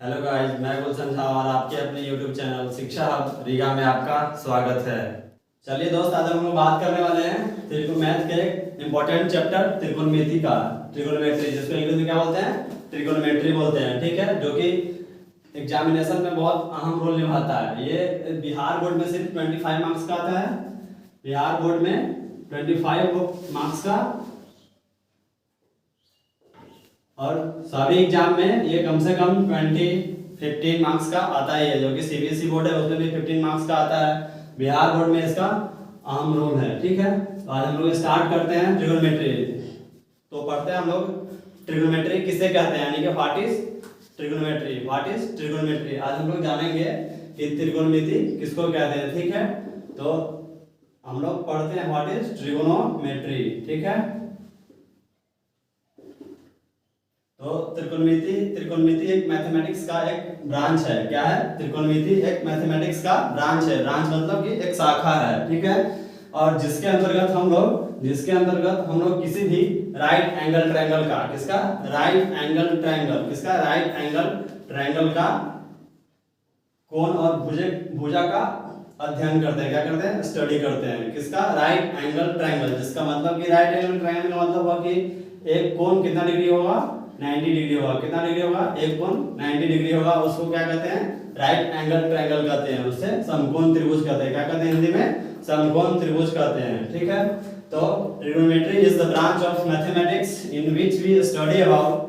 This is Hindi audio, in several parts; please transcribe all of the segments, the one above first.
हेलो गाइस, मैं गुलशन झा और आपके अपने यूट्यूब चैनल शिक्षा हब रीगा में आपका स्वागत है। चलिए दोस्त, आज हम लोग बात करने वाले हैं त्रिकोण मैथ के एक इम्पोर्टेंट चैप्टर त्रिकोणमिति का, ट्रिगोनोमेट्री, जिसको इंग्लिश में क्या बोलते हैं, ट्रिगोनोमेट्री बोलते हैं। ठीक है, जो कि एग्जामिनेशन में बहुत अहम रोल निभाता है। ये बिहार बोर्ड में सिर्फ 25 मार्क्स का आता है। बिहार बोर्ड में 25 मार्क्स का, और सभी एग्जाम में ये कम से कम 15 मार्क्स का आता ही है। जो कि सीबीएसई बोर्ड है उसमें भी 15 मार्क्स का आता है। बिहार बोर्ड में इसका अहम रोल है। ठीक है, तो आज हम लोग स्टार्ट करते हैं ट्रिगोनोमेट्री। तो पढ़ते हैं हम लोग ट्रिगोनोमेट्री किसे कहते हैं, यानी कि what is trigonometry, what is trigonometry. आज हम लोग जानेंगे कि त्रिकोणमिति किसको कहते हैं। ठीक है, तो हम लोग पढ़ते हैं व्हाट इज ट्रिगोनोमेट्री। ठीक है, तो त्रिकोणमिति एक मैथमेटिक्स का एक ब्रांच है। क्या है? त्रिकोणमिति एक मैथमेटिक्स का ब्रांच है। ब्रांच मतलब कि एक शाखा है। ठीक है, और जिसके अंतर्गत हम लोग किसी भी राइट एंगल ट्रायंगल का, किसका राइट एंगल ट्रायंगल, किसका राइट एंगल ट्रायंगल का कोण और भुजा का अध्ययन करते हैं। क्या करते हैं? स्टडी करते हैं। किसका? राइट एंगल ट्रायंगल, जिसका मतलब कि राइट एंगल ट्रायंगल का मतलब हुआ कि एक कोण कितना डिग्री होगा? 90 डिग्री होगा। कितना डिग्री होगा? एक कोण 90 डिग्री होगा। उसको क्या कहते हैं? राइट एंगल ट्रायंगल कहते हैं। उससे समकोण त्रिभुज कहते हैं। क्या कहते हैं हिंदी में? समकोण त्रिभुज कहते हैं। ठीक है, तो trigonometry is the branch of mathematics in which we study about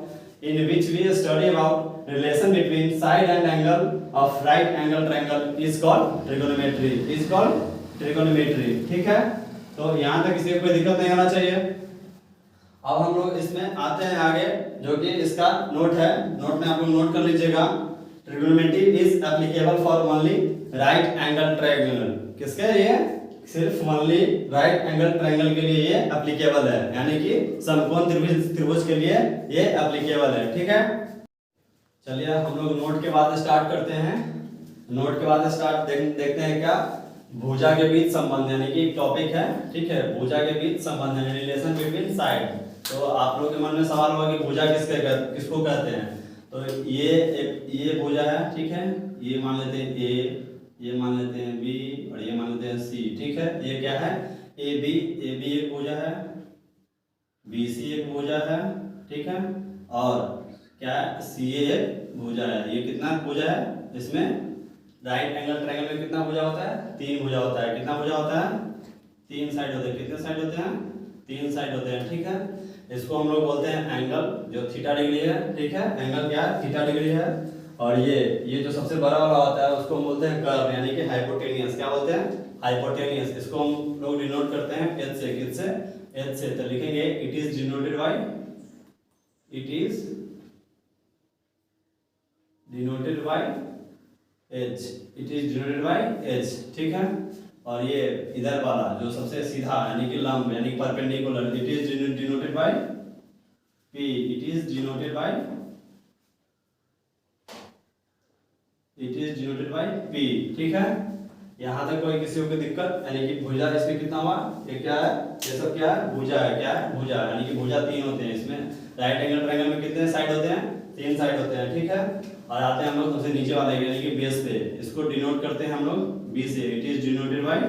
relation between side and angle of right angle triangle is called trigonometry. ठीक है, तो यहाँ तक किसी को कोई दिक्कत नहीं होना चाहिए। अब हम लोग इसमें आते हैं आगे, जो कि इसका नोट है। नोट में आप लोग नोट कर लीजिएगा, trigonometry is applicable for only right angle triangle. किसके लिए? सिर्फ ओनली राइट एंगल ट्रायंगल के लिए ये एप्लीकेबल है, यानी कि समकोण त्रिभुज के लिए ये एप्लीकेबल है। ठीक है, चलिए हम लोग नोट के बाद स्टार्ट करते हैं। नोट के बाद देखते हैं क्या, भुजा के बीच संबंध, यानी कि टॉपिक है। ठीक है, भुजा के बीच संबंध है, रिलेशन बिटवीन साइड। तो आप लोग के मन में सवाल होगा कि भुजा किसको कहते हैं। तो ये भुजा है। ठीक है, ये मान लेते हैं ए, ये मान लेते हैं बी, और ये मान लेते हैं सी। ठीक है, ये क्या है? ए बी एक भुजा है, बी सी एक भुजा है। ठीक है, और क्या है? सी एक भुजा है। ये कितना भुजा है? इसमें राइट एंगल ट्रायंगल में कितना भुजा होता है? 3 भुजा होता है। कितना भुजा होता है? 3 साइड होते हैं। कितने साइड होते हैं? 3 साइड होते हैं। ठीक है, इसको हम लोग बोलते हैं एंगल, जो थीटा डिग्री है। ठीक है, एंगल क्या है? थीटा डिग्री है। और ये जो सबसे बड़ा वाला होता है उसको हम बोलते हैं कर्व, यानी कि हाइपोटेनियस। क्या बोलते हैं? हाइपोटेनियस। इसको हम लोग डिनोट करते हैं एच से। किससे? एच से। तो लिखेंगे it is denoted by H. ठीक है, और ये इधर वाला जो सबसे सीधा, यानी कि लंब, यानी perpendicular, it is denoted by P. ठीक है, यहां तक कोई किसी को दिक्कत? यानी कि भुजा इसमें कितना हुआ? ये क्या है? ये सब क्या है? भुजा है। क्या है? भुजा, यानी कि भुजा 3 होते हैं। इसमें राइट एंगल ट्रायंगल में कितने साइड होते हैं? 3 साइड होते हैं। ठीक है, और आते हैं हम लोग सबसे नीचे वाले, यानी कि बेस पे। इसको डिनोट करते हैं हम लोग बी से। It is denoted by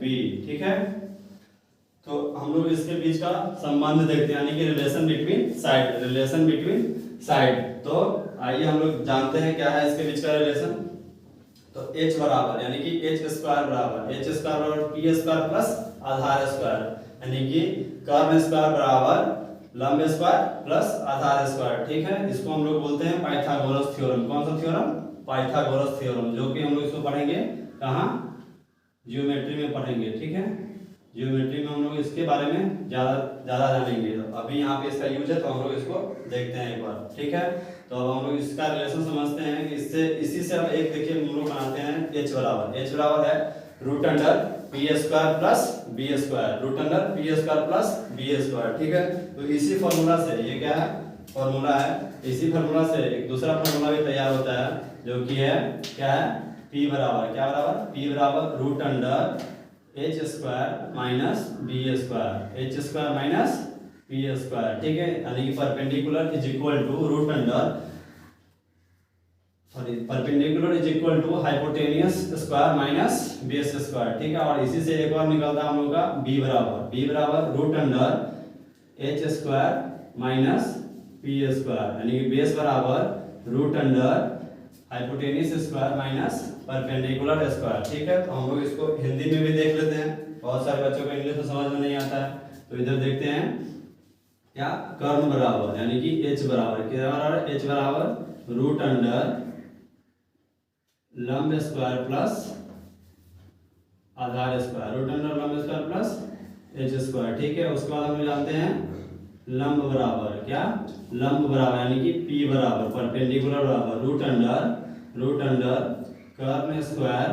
b. ठीक है, तो हम लोग इसके बीच का संबंध देखते हैं, यानी कि रिलेशन बिटवीन साइड। तो आइए हम लोग जानते हैं क्या है इसके बीच का रिलेशन। तो h बराबर, यानी कि h स्क्वायर बराबर p स्क्वायर प्लस आधार स्क्वायर, यानी कि कर्ण स्क्वायर बराबर लंब स्क्वायर प्लस आधार स्क्वायर। ठीक है, इसको हम लोग बोलते हैं पाइथागोरस थ्योरम। कौन सा थ्योरम? पाइथागोरस थ्योरम, जो कि हम लोग इसको पढ़ेंगे कहाँ? ज्योमेट्री में पढ़ेंगे। ठीक है, ज्योमेट्री में हम लोग इसके बारे में ज़्यादा जानेंगे। तो अभी यहाँ पे इसका यूज है, तो हम लोग इसको देखते हैं एक बार। ठीक है, तो अब हम लोग इसका रिलेशन समझते हैं कि इसी से अब एक देखिए हम लोग बनाते हैं h बराबर है root under p square plus b square. ठीक है, तो इसी फॉर्मूला से, ये क्या है? फॉर्मूला है। इसी फॉर्मूला से एक दूसरा फॉर्मूला भी तैयार होता है, जो कि है क्या है? p बराबर, क्या बराबर? p बराबर root under h square minus b square, h square minus b square, ठीक है। यानी कि perpendicular is equal to root under, sorry perpendicular is equal to hypotenuse square minus base square, ठीक है। और इसी से एक और निकलता है हम लोग का बी बराबर root under h square minus p square, यानी कि बेस बराबर root under hypotenuse square minus perpendicular square, ठीक है। तो हम लोग इसको हिंदी में भी देख लेते हैं, बहुत सारे बच्चों को इंग्लिश में समझ में नहीं आता है, तो इधर देखते हैं क्या, कर्म बराबर यानी कि एच बराबर क्या बराबर, एच बराबर रूट अंडर लंब स्क्वायर प्लस आधार स्क्वायर, रूट अंडर लंब स्क्वायर प्लस एच स्क्वायर, ठीक है। उसके बाद हम जानते हैं लंब बराबर क्या, लंब बराबर यानी कि पी बराबर परपेंडिकुलर बराबर रूट अंडर कर्न स्क्वायर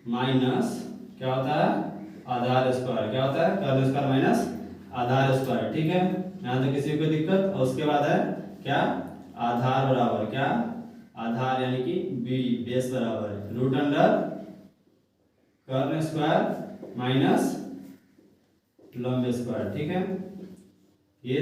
माइनस क्या होता है आधार स्क्वायर, क्या होता है कर्न स्क्वायर माइनस आधार स्क्वायर, ठीक है। यहाँ तक किसी को दिक्कत। और उसके बाद है क्या, आधार बराबर क्या, आधार यानी कि बी बेस बराबर रूट अंडर कर्न स्क्वायर माइनस लंब स्क्वायर, ठीक है। ये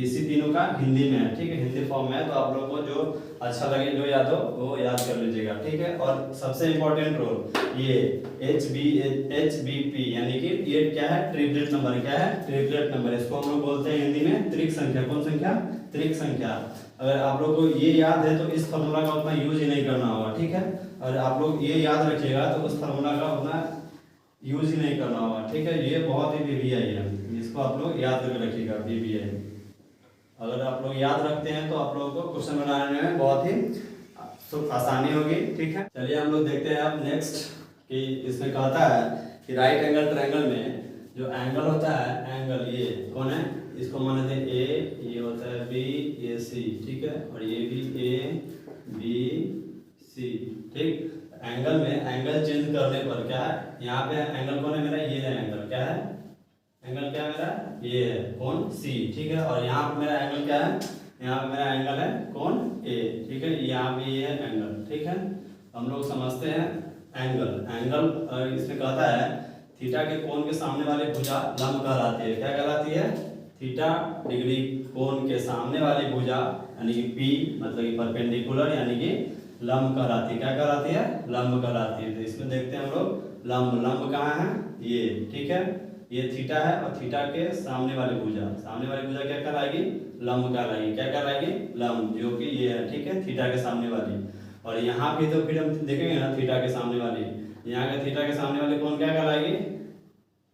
इसी तीनों का हिंदी में है, ठीक है, हिंदी फॉर्म में है। तो आप लोगों को जो अच्छा लगे, जो याद हो वो याद कर लीजिएगा, ठीक है। और सबसे इंपॉर्टेंट रोल ये एच बी पी यानी कि ये क्या है, ट्रिपलेट नंबर, क्या है ट्रिपलेट नंबर। इसको हम लोग बोलते हैं हिंदी में त्रिक संख्या। कौन संख्या, त्रिक संख्या। अगर आप लोग को ये याद है तो इस फार्मूला का उतना यूज ही नहीं करना होगा, ठीक है। और आप लोग ये याद रखिएगा तो उस फार्मूला का उतना यूज ही नहीं करना होगा, ठीक है। ये बहुत ही वीवीआई है, इसको आप लोग याद करके रखिएगा वीवीआई। अगर आप लोग याद रखते हैं तो आप लोगों को क्वेश्चन बनाने में बहुत ही आसानी होगी, ठीक है। चलिए हम लोग देखते हैं अब नेक्स्ट कि इसमें कहता है कि राइट एंगल ट्रायंगल में जो एंगल होता है, एंगल ये कौन है, इसको मानते हैं ए, ये होता है बी, ये सी, ठीक है। और ये भी ए बी सी, ठीक। एंगल में एंगल चेंज करने पर क्या है, यहाँ पे एंगल कौन है मेरा, ये है एंगल, क्या है एंगल, क्या है मेरा ये है कौन सी, ठीक है। और यहाँ पे मेरा एंगल क्या है, यहाँ पे मेरा एंगल है कौन ए, ठीक है। यहाँ पे ये है एंगल, ठीक है। हम लोग समझते हैं एंगल इसमें कहता है थीटा के कोण के सामने वाली भुजा लंब कहलाती है, क्या कहलाती है, थीटा डिग्री कोण के सामने वाली भुजा यानी कि पी मतलब कि परपेंडिकुलर यानी कि लंब कहलाती है, क्या कहलाती है, लंब कहलाती है। तो इसमें देखते हैं हम लोग लंब कहाँ है, ये, ठीक है। ये थीटा है और थीटा के सामने वाली भुजा क्या कहलाएगी, लंब कहलाएगी, क्या कहलाएगी, लंब, जो कि ये है, ठीक है, थीटा के सामने वाली। और यहाँ भी तो फिर हम देखेंगे ना थीटा के सामने वाली, यहाँ के थीटा के सामने वाली कौन क्या कहलाएगी,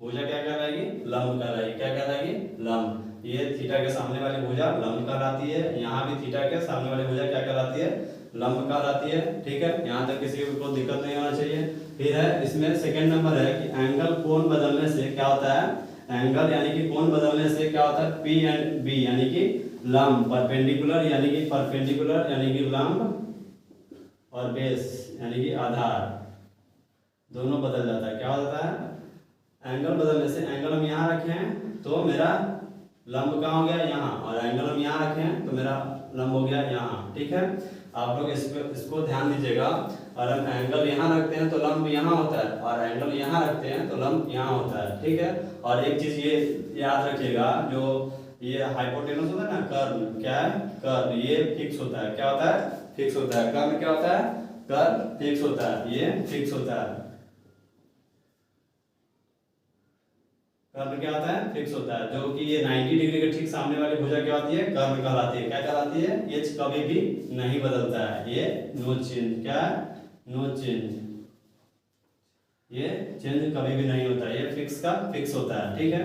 भुजा क्या कहलाएगी, लंब कहलाएगी, क्या कहलाएगी, लंब। ये थीटा के सामने वाली भुजा लंब कहलाती है, यहाँ भी थीटा के सामने वाली भुजा क्या कहलाती है, लंब कहलाती है, ठीक है। यहाँ तक किसी को दिक्कत नहीं होना चाहिए। फिर है इसमें सेकंड नंबर है कि एंगल कोण बदलने से क्या होता है, एंगल यानी कि कोण बदलने से क्या होता है, पी एंड बी यानी कि लंब, परपेंडिकुलर यानी कि लंब और बेस यानी कि आधार दोनों बदल जाता है। क्या होता है, एंगल बदलने से, एंगल हम यहाँ रखे हैं तो मेरा लंब कहाँ हो गया, यहाँ, और एंगल हम यहाँ रखे हैं तो मेरा लंब हो गया यहाँ, ठीक है। आप लोग इसको ध्यान दीजिएगा। और हम एंगल यहाँ रखते हैं तो लंब यहाँ होता है, और एंगल यहाँ रखते हैं तो लंब यहाँ होता है, ठीक है। और एक चीज ये याद रखिएगा, जो ये हाइपोटेनस होता है ना, कर्व, क्या है कर्व, ये फिक्स होता है, क्या होता है, फिक्स होता है। कर्व क्या होता है, कर्व फिक्स होता है, ये फिक्स होता है। कर्व क्या होता है, फिक्स होता है, जो कि ये 90 डिग्री के ठीक सामने वाली भुजा क्या होती है, कर्व कहलाती है, क्या कहलाती है, ये कभी भी नहीं बदलता है, ये नो चेंज, क्या नो चेंज, ये चेंज कभी भी नहीं होता है, ये फिक्स का फिक्स होता है, ठीक है।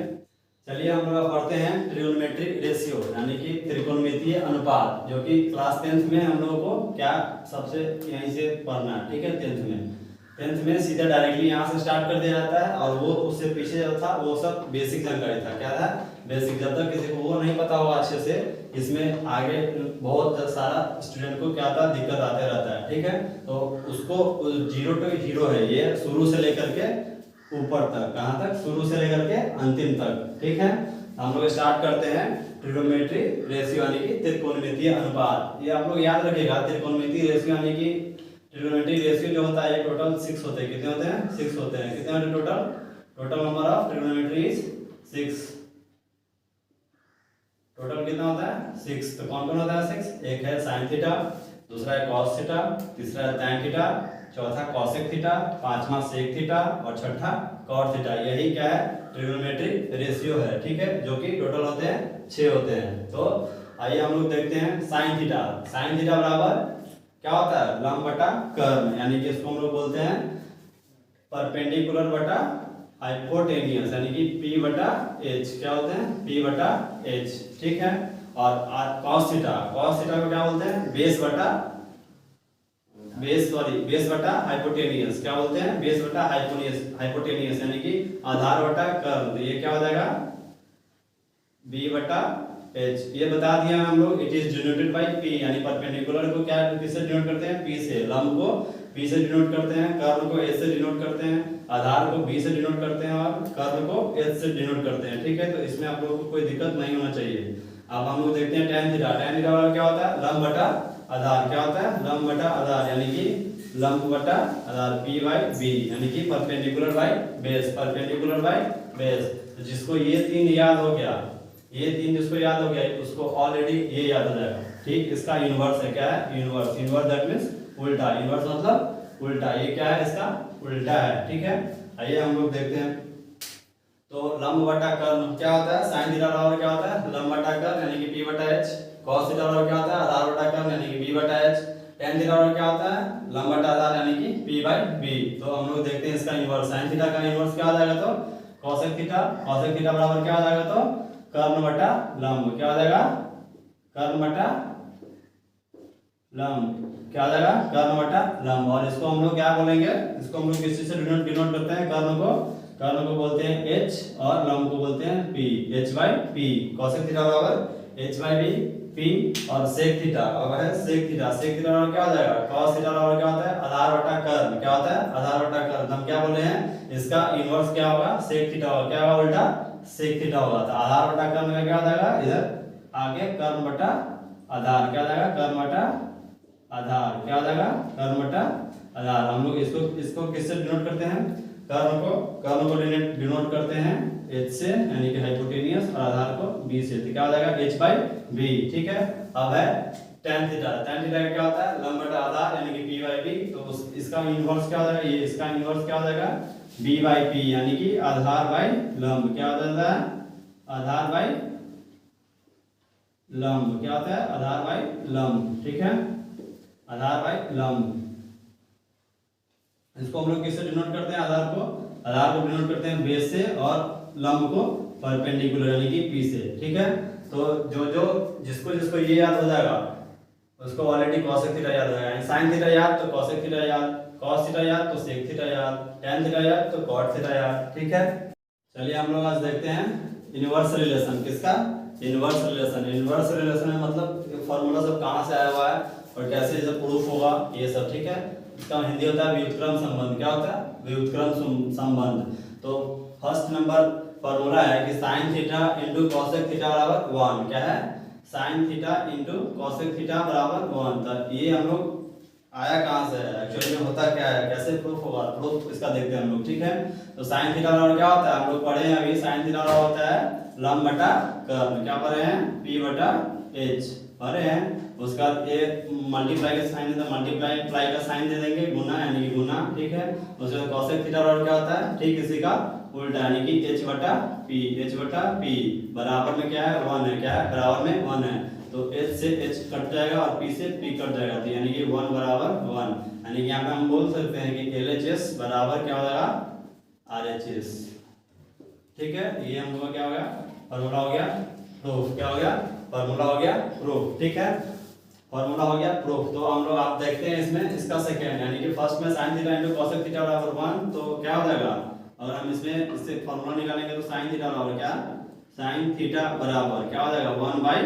चलिए हम लोग पढ़ते हैं ट्रिगोनोमेट्रिक रेशियो यानी कि त्रिकोणमितीय अनुपात, जो कि क्लास 10th में हम लोगों को क्या सबसे यहीं से पढ़ना है, ठीक है। 10th में सीधा डायरेक्टली यहाँ से स्टार्ट कर दिया जाता है, और वो उससे पीछे जो था वो सब बेसिक जानकारी था, क्या था, बेसिक। जब तक किसी को वो नहीं पता होगा अच्छे से, इसमें आगे बहुत सारा स्टूडेंट को क्या था, दिक्कत आते रहता है, ठीक है। तो उसको 0 to हीरो है, ये शुरू से लेकर के ऊपर तक, कहाँ तक, शुरू से लेकर के अंतिम तक, ठीक है। हम लोग स्टार्ट करते हैं ट्रिगोनोमेट्रिक रेशियो यानी कि त्रिकोणमितीय अनुपात। ये आप लोग याद रखिएगा, त्रिकोणमितीय रेशियो यानी कि ट्रिगोनोमेट्रिक रेशियो जो होता है ये टोटल 6 होते हैं, कितने होते हैं, 6 होते हैं, कितने होते हैं total, total number of trigonometry is 6। Total कितना होता है 6। तो कौन कौन होता है 6? एक है साइन थीटा, दूसरा है कॉस थीटा, तीसरा है टैन थीटा, चौथा कॉसेक थीटा, पांचवा सेक थीटा और छठा कॉट थीटा। यही क्या है ट्रिग्नोमेट्रिक रेशियो है, ठीक है, जो कि टोटल होते हैं 6 होते हैं। तो आइए हम लोग देखते हैं साइन थीटा। साइन थीटा बराबर क्या होता है लंब बटा कर्ण, यानी कि इसको हम लोग बोलते हैं परपेंडिकुलर बटा हाइपोटेनियस, यानी कि P बटा H। क्या होते हैं P बटा H, ठीक है। और कॉस थीटा, कॉस थीटा को क्या बोलते हैं बेस बटा हाइपोटेनियस। क्या बोलते हैं बेस बटा हाइपोटेनियस, यानी कि आधार बटा कर्ण। तो ये क्या हो जाएगा B बटा H। ये बता दिया हम लोग, it is denoted bye P, यानी परपेंडिकुलर को क्या किससे डिनोट करते हैं P से, लंब को P से डिनोट करते हैं, कर्ण को H से डिनोट करते हैं, आधार को B से डिनोट करते हैं और कर्ण को H से डिनोट करते हैं, ठीक है। तो इसमें आप लोगों को कोई दिक्कत नहीं होना चाहिए। अब हम लोग देखते हैं tan थीटा। tan थीटा वाला क्या होता है लंब बटा आधार। क्या होता है लंब बटा आधार, यानी कि लंब बटा आधार P बाय B, यानी कि perpendicular by base, perpendicular by base. तो जिसको ये तीन याद हो गया, ये तीन जिसको याद हो गया उसको ऑलरेडी ये याद हो जाएगा, ठीक। इसका इनवर्स है, क्या है इनवर्स। इनवर्स दैट मींस उल्टा, इनवर्स मतलब उल्टा। ये क्या है इसका उल्टा है, ठीक है। आइए हम लोग देखते हैं। तो लंब बटा कर्ण क्या होता है साइन थीटा बराबर क्या होता है लंब बटा कर्ण, यानी कि P बटा H। cos थीटा बराबर क्या होता है आधार बटा कर्ण, यानी कि B बटा H। tan थीटा बराबर क्या होता है लंब बटा आधार, यानी कि P बाय B। तो हम लोग देखते हैं इसका इनवर्स। साइन थीटा का इनवर्स क्या आ जाएगा तो cosec थीटा। cosec थीटा बराबर क्या आ जाएगा तो कर्ण बटा लंब। क्या आ जाएगा कर्ण बटा लंब। क्या आ जाएगा कर्ण बटा लंब। और इसको हम लोग क्या बोलेंगे, इसको हम लोग किस चीज से डिनोट करते हैं कर्ण को बोलते हैं H और लंब को बोलते हैं P, H by P। cosec theta बराबर H बाय P और sec थीटा अब है sec थीटा। sec थीटा बराबर क्या हो जाएगा cos थीटा बराबर क्या होता है आधार बटा कर्ण। क्या होता है आधार बटा कर्ण। हम क्या बोले हैं इसका इनवर्स क्या होगा sec थीटा होगा। क्या होगा उल्टा sec थीटा होगा। तो आधार बटा कर्ण का क्या हो जाएगा इधर आगे कर्ण बटा आधार। क्या हो जाएगा कर्ण बटा आधार। क्या हो जाएगा कर्ण बटा आधार। हम लोग इसको किससे डिनोट करते हैं कर्ण को डिनोट करते हैं H से, यानी कि हाइपोटेनियस, और आधार को B से। तो क्या हो जाएगा H बाय B, ठीक है। अब है tan थीटा। tan थीटा क्या होता है लंब बटा आधार, यानी कि P बाय B। तो इसका इनवर्स क्या हो जाएगा ये इसका इनवर्स क्या हो जाएगा B बाय P, यानी कि आधार बाय लंब। क्या हो जाता है आधार बाय लंब। क्या होता है आधार बाय लंब, ठीक है आधार बाय लंब। इसको हम लोग किससे डिनोट करते हैं आधार को डिनोट करते हैं बेस से और लंब को परपेंडिकुलर, यानी कि P से, ठीक है। तो जिसको ये याद हो जाएगा उसको ऑलरेडी cosec थीटा याद हो जाएगा। यानी sin थीटा याद तो cosec थीटा याद, cos थीटा याद तो sec थीटा याद, tan थीटा याद तो cot थीटा याद, ठीक है। चलिए हम लोग आज देखते हैं इनवर्स रिलेशन। किसका इनवर्स रिलेशन में मतलब फॉर्मूला सब कहाँ से आया हुआ है और कैसे इसे प्रूफ होगा ये सब, ठीक है। इसका हिंदी होता है व्युत्क्रम संबंध। क्या होता है व्युत्क्रम संबंध। तो फर्स्ट नंबर फॉर्मूला है कि sin theta into cosec theta बराबर 1। क्या है sin theta into cosec theta बराबर 1। तो ये हम लोग आया कहाँ से है, एक्चुअली में होता क्या है, कैसे प्रूफ होगा, प्रूफ इसका देखते हैं हम लोग, ठीक है। तो sin थीटा बराबर क्या होता है हम लोग पढ़े हैं अभी, sin थीटा बराबर होता है लंब बटा कर्ण। क्या पढ़े हैं P बटा H पढ़े हैं। उसका ये मल्टीप्लाई का साइन है तो मल्टीप्लाई का साइन दे देंगे गुना, यानी कि गुना, ठीक है। उसके बाद cosec थीटा बराबर क्या होता है ठीक इसी का उल्टा, यानी कि H बटा P बराबर में क्या है 1 है। क्या है बराबर में 1 है। तो H से H कट जाएगा और P से P कट जाएगा, तो यानी कि 1 बराबर 1। यानी कि यहाँ पे हम बोल सकते हैं कि LHS बराबर क्या हो जाएगा RHS, ठीक है। ये हम लोग क्या हो गया फॉर्मूला हो गया प्रूफ। क्या हो गया फॉर्मूला हो गया प्रूफ, ठीक है फॉर्मूला हो गया प्रूफ। तो हम लोग आप देखते हैं इसमें इसका सेकंड, यानी कि फर्स्ट में sin theta into cosec theta बराबर 1। तो क्या हो जाएगा अगर हम इसमें इससे फॉर्मूला निकालेंगे तो sin थीटा बराबर क्या sin थीटा बराबर क्या हो जाएगा 1 बाय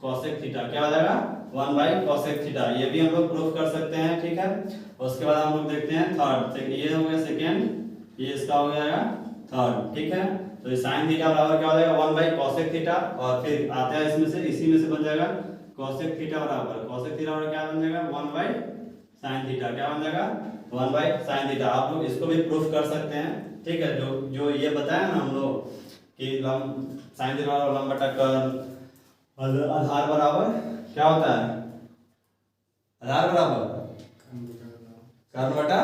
cosec थीटा। क्या हो जाएगा 1 बाय cosec थीटा। ये भी हम लोग प्रूफ कर सकते हैं, ठीक है। उसके बाद हम लोग देखते हैं थर्ड। ये हो गया सेकंड, ये इसका हो जाएगा थर्ड, ठीक है। तो sin थीटा बराबर क्या हो जाएगा 1 बाय cosec थीटा, और फिर आता है इसमें से इसी में से बन जाएगा cosec थीटा बराबर क्या बन जाएगा 1 बाय sin थीटा। क्या बन जाएगा 1 बाई साइन थीटा। आप लोग इसको भी प्रूफ कर सकते हैं, ठीक है। जो जो ये बताया ना हम लोग कि साइन थीटा बराबर लंब बटा कर्ल, आधार बराबर क्या होता है, आधार बराबर कर्ल बटा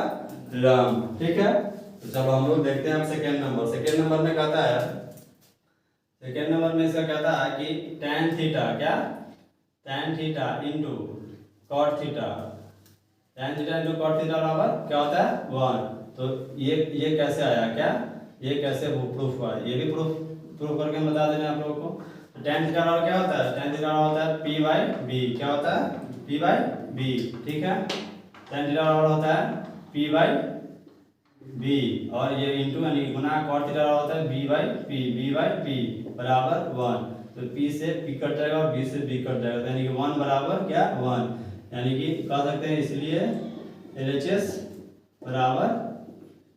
लंब, ठीक है। तो चलो हम लोग देखते हैं अब सेकेंड नंबर। सेकेंड नंबर में कहता है, सेकेंड नंबर में इसका कहता है कि tan थीटा, क्या tan theta into cot theta, tan theta into cot theta बराबर क्या होता है 1। तो ये कैसे आया, क्या ये कैसे प्रूफ हुआ, ये भी प्रूफ करके हम बता दे रहे हैं आप लोगों को। तो tan थीटा बराबर क्या होता है, tan थीटा बराबर होता है p बाई b, क्या होता है p बाई b, ठीक है। tan थीटा बराबर होता है p बाई b और ये इंटू यानी गुना कॉट थीटा होता है b बाई p बराबर 1। तो p से p कट जाएगा और b से b कट जाएगा, तो यानी कि 1 बराबर क्या 1, यानी कि कह सकते हैं इसलिए LHS बराबर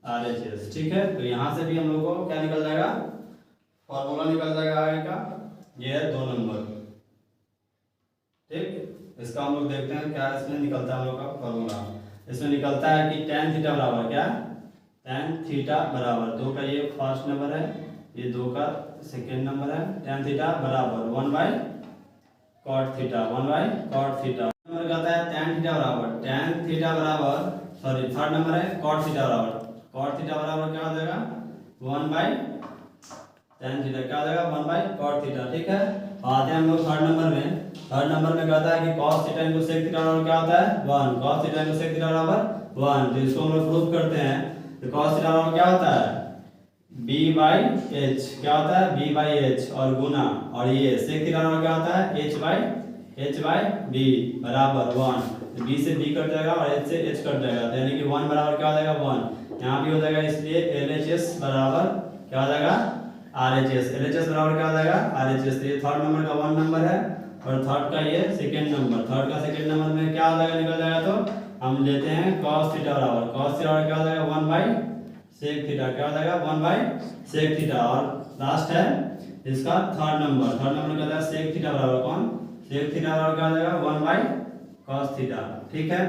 RHS, ठीक है। तो यहाँ से भी हम लोग को क्या निकल जाएगा, फॉर्मूला निकल जाएगा आगे का, ये है 2 नंबर, ठीक। इसका हम लोग देखते हैं क्या इसमें निकलता है हम लोग का फॉर्मूला। इसमें निकलता है कि tan थीटा बराबर क्या, tan थीटा बराबर 2 का ये फर्स्ट नंबर है, ये 2 का सेकेंड नंबर है। tan थीटा बराबर 1 by cot theta, 1 by cot theta. Number कहता है tan थीटा बराबर सॉरी थर्ड नंबर है कॉट थीटा बराबर, कॉट थीटा बराबर क्या हो जाएगा 1 बाई tan थीटा, क्या हो जाएगा 1 बाई कॉट थीटा, ठीक है। आते हैं हम लोग थर्ड नंबर में। थर्ड नंबर में कहता है कि cos theta into sec theta बराबर क्या होता है 1, cos theta into sec theta बराबर 1। तो इसको हम लोग प्रूफ करते हैं। तो cos थीटा बराबर क्या होता है b बाई h, क्या होता है b बाई h और गुना, और ये sec थीटा बराबर क्या होता है h बाई b बराबर 1। तो b से b कट जाएगा और h से h कट जाएगा, तो यानी कि 1 बराबर क्या हो जाएगा 1, यहाँ भी हो जाएगा, इसलिए LHS बराबर क्या हो जाएगा RHS। LHS बराबर क्या हो जाएगा RHS। तो ये थर्ड नंबर का 1 नंबर है और थर्ड का ये सेकेंड नंबर, थर्ड का सेकेंड नंबर में क्या हो जाएगा निकल जाएगा। तो हम लेते हैं cos थीटा बराबर, cos थीटा क्या हो जाएगा 1 बाई sec थीटा, क्या हो जाएगा 1 बाई sec थीटा। और लास्ट है इसका थर्ड नंबर कहता है sec थीटा बराबर कौन, sec थीटा बराबर क्या हो जाएगा 1 बाई cos थीटा, ठीक है।